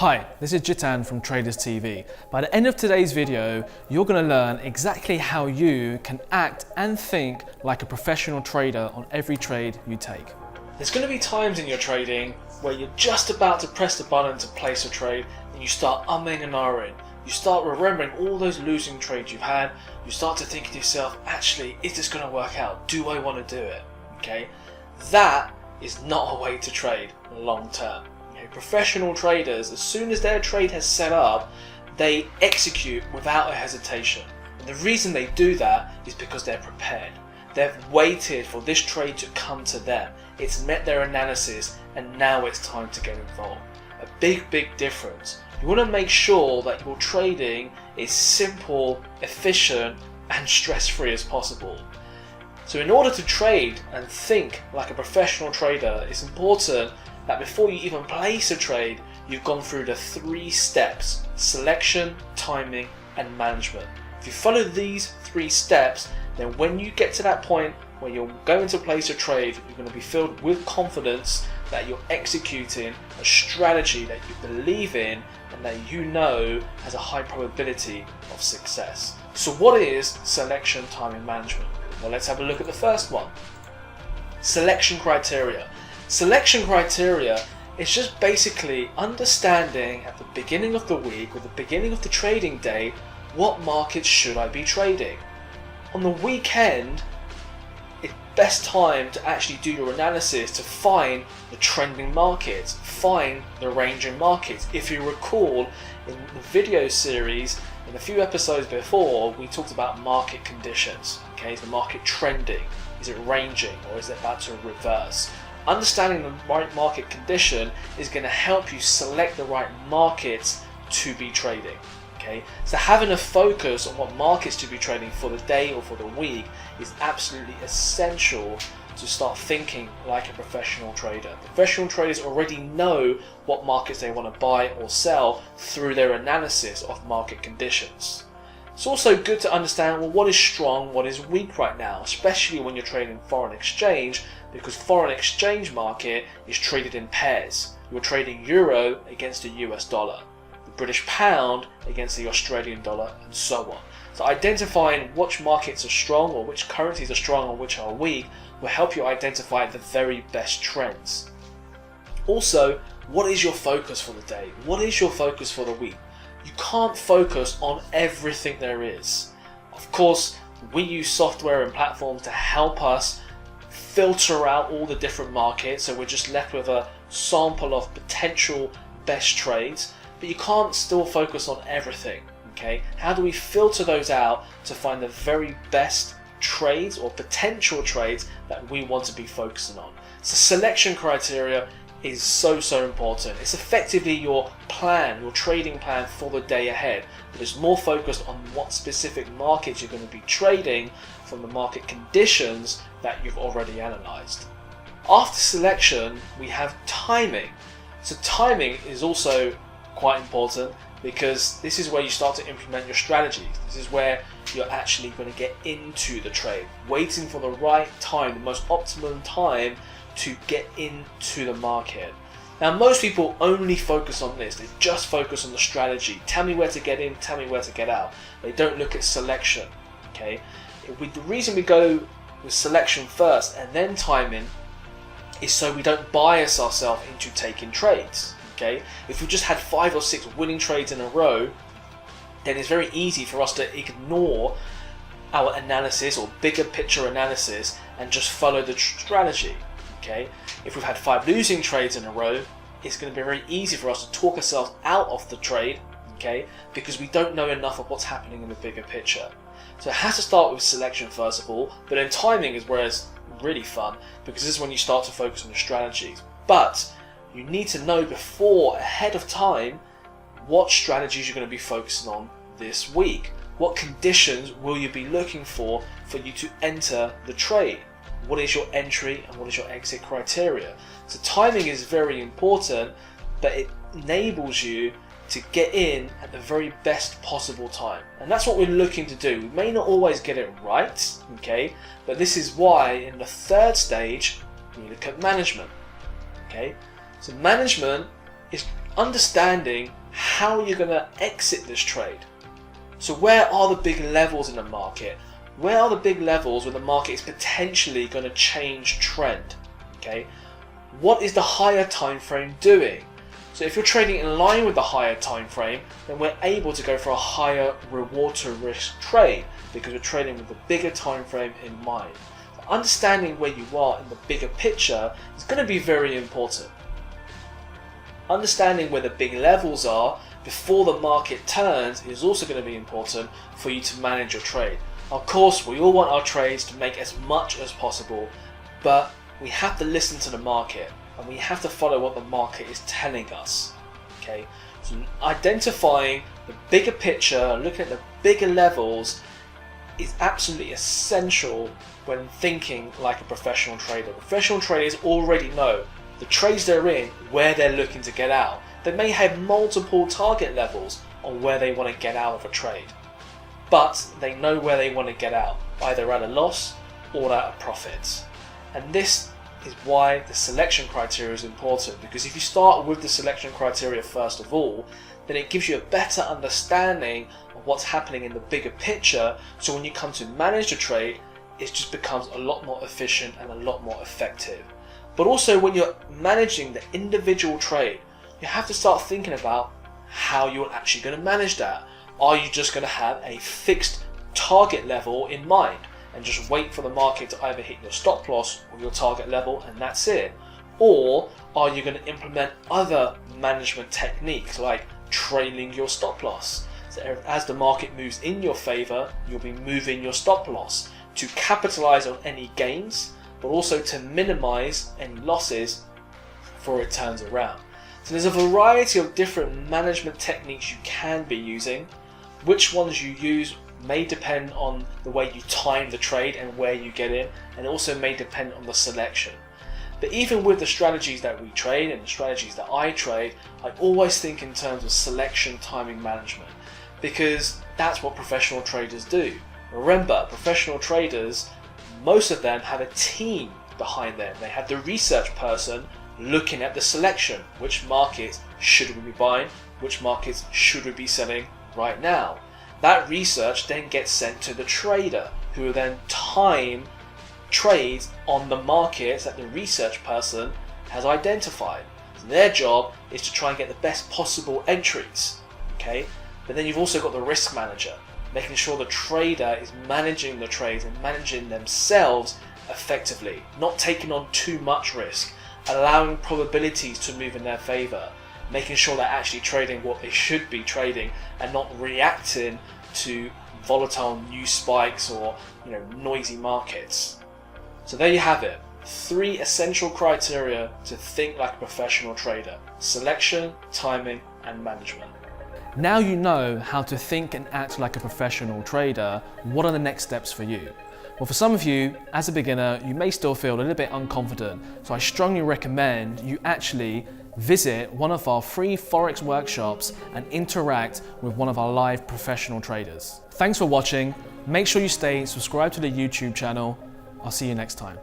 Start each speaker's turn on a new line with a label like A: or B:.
A: Hi, this is Jitan from TradersTV. By the end of today's video, you're going to learn exactly how you can act and think like a professional trader on every trade you take. There's going to be times in your trading where you're just about to press the button to place a trade and you start umming and ahhing. You start remembering all those losing trades you've had. You start to think to yourself, actually, is this going to work out? Do I want to do it? Okay, that is not a way to trade long term. Professional traders, as soon as their trade has set up, they execute without a hesitation. And the reason they do that is because they're prepared. They've waited for this trade to come to them. It's met their analysis and now it's time to get involved. A big difference. You want to make sure that your trading is simple, efficient and stress-free as possible. So in order to trade and think like a professional trader, it's important that before you even place a trade, you've gone through the 3 steps: selection, timing, and management. If you follow these 3 steps, then when you get to that point where you're going to place a trade, you're going to be filled with confidence that you're executing a strategy that you believe in and that you know has a high probability of success. So what is selection, timing, management? Well, let's have a look at the first one. Selection criteria. Selection criteria is just basically understanding at the beginning of the week or the beginning of the trading day, what markets should I be trading? On the weekend, it's best time to actually do your analysis to find the trending markets, find the ranging markets. If you recall, in the video series, in a few episodes before, we talked about market conditions. Okay, is the market trending? Is it ranging or is it about to reverse? Understanding the right market condition is going to help you select the right markets to be trading. Okay, so having a focus on what markets to be trading for the day or for the week is absolutely essential to start thinking like a professional trader. Professional traders already know what markets they want to buy or sell through their analysis of market conditions. It's also good to understand, well, what is strong, what is weak right now, especially when you're trading foreign exchange, because foreign exchange market is traded in pairs. You're trading euro against the US dollar, the British pound against the Australian dollar, and so on. So identifying which markets are strong or which currencies are strong and which are weak will help you identify the very best trends. Also, what is your focus for the day? What is your focus for the week? You can't focus on everything there is. Of course, we use software and platforms to help us filter out all the different markets, so we're just left with a sample of potential best trades, but you can't still focus on everything. Okay, how do we filter those out to find the very best trades or potential trades that we want to be focusing on? So selection criteria is so important. It's effectively your plan, your trading plan for the day ahead, but it's more focused on what specific markets you're going to be trading from the market conditions that you've already analyzed. After selection, we have timing. So timing is also quite important because this is where you start to implement your strategies. This is where you're actually going to get into the trade, waiting for the right time, the most optimum time to get into the market. Now, most people only focus on this. They just focus on the strategy. Tell me where to get in, tell me where to get out. They don't look at selection. Okay, the reason we go with selection first and then timing is so we don't bias ourselves into taking trades. Okay, if we just had 5 or 6 winning trades in a row, then it's very easy for us to ignore our analysis or bigger picture analysis and just follow the strategy. Okay, if we've had 5 losing trades in a row, it's going to be very easy for us to talk ourselves out of the trade, okay, because we don't know enough of what's happening in the bigger picture. So it has to start with selection first of all, but then timing is where it's really fun, because this is when you start to focus on the strategies. But you need to know ahead of time, what strategies you're going to be focusing on this week. What conditions will you be looking for you to enter the trade? What is your entry and what is your exit criteria? So timing is very important, but it enables you to get in at the very best possible time. And that's what we're looking to do. We may not always get it right, okay, but this is why in the 3rd stage, we look at management. Okay, so management is understanding how you're going to exit this trade. So where are the big levels in the market? Where are the big levels where the market is potentially going to change trend? Okay, what is the higher time frame doing? So if you're trading in line with the higher time frame, then we're able to go for a higher reward to risk trade because we're trading with the bigger time frame in mind. So understanding where you are in the bigger picture is going to be very important. Understanding where the big levels are before the market turns is also going to be important for you to manage your trade. Of course, we all want our trades to make as much as possible, but we have to listen to the market and we have to follow what the market is telling us. Okay, so identifying the bigger picture, looking at the bigger levels is absolutely essential when thinking like a professional trader. Professional traders already know the trades they're in, where they're looking to get out. They may have multiple target levels on where they want to get out of a trade, but they know where they want to get out, either at a loss or at a profit. And this is why the selection criteria is important, because if you start with the selection criteria first of all, then it gives you a better understanding of what's happening in the bigger picture, so when you come to manage the trade, it just becomes a lot more efficient and a lot more effective. But also when you're managing the individual trade, you have to start thinking about how you're actually going to manage that. Are you just going to have a fixed target level in mind and just wait for the market to either hit your stop loss or your target level and that's it? Or are you going to implement other management techniques like trailing your stop loss? So as the market moves in your favor, you'll be moving your stop loss to capitalize on any gains, but also to minimize any losses before it turns around. So there's a variety of different management techniques you can be using. Which ones you use may depend on the way you time the trade and where you get in, and also may depend on the selection. But even with the strategies that we trade and the strategies that I trade, I always think in terms of selection timing management, because that's what professional traders do. Remember, professional traders, most of them have a team behind them. They have the research person looking at the selection. Which markets should we be buying? Which markets should we be selling right now? That research then gets sent to the trader, who will then time trades on the markets that the research person has identified. So their job is to try and get the best possible entries. Okay, but then you've also got the risk manager, making sure the trader is managing the trades and managing themselves effectively, not taking on too much risk, allowing probabilities to move in their favor, making sure they're actually trading what they should be trading and not reacting to volatile news spikes or noisy markets. So there you have it, 3 essential criteria to think like a professional trader: selection, timing, and management. Now you know how to think and act like a professional trader. What are the next steps for you? Well, for some of you, as a beginner, you may still feel a little bit unconfident, so I strongly recommend you actually visit one of our free Forex workshops and interact with one of our live professional traders. Thanks for watching. Make sure you stay subscribed to the YouTube channel. I'll see you next time.